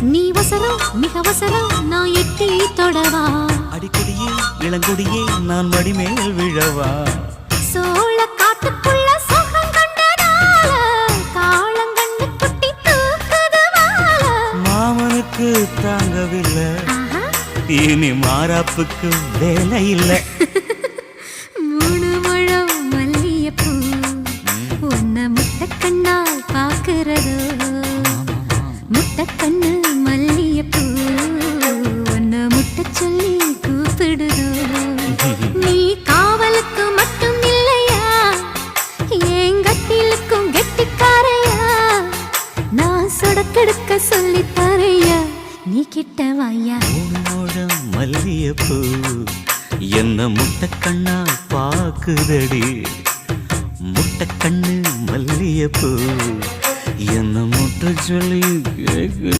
நீ வசரம் மிக வசரம் நான் எட்டி தொடவா அடிக்கொடியே இளங்கொடியே நான் மடிமேல் விழவா சோழ காட்டுக்குள்ள சுகம் கண்டதால காளங்கண்ணு குட்டி தூக்குது வாழ மாமனுக்கு தாங்கவில்லை இனி மாறாப்புக்கு வேலை இல்லை மூணு முழம் மல்லியப்பூ உன்னை முட்டைக்கண்ணால் பாக்குறதோ முட்டைக்கண்ணு மல்லியப்பூ உன்னை முட்டை சொல்லி கூப்பிடுதோ நீ காவலுக்கு மட்டும் இல்லையா எங்கட்டிலுக்கும் கெட்டிக்காரையா நான் சொடக்கெடுக்க சொல்லி தரையா நீ கிட்ட வாயா மல்லியப்பூ என்ன முட்டைக்கண்ணா பாக்குதடி முட்டைக்கண்ணு மல்லியப்பூ என்ன முட்டை சொல்லி கேக்கு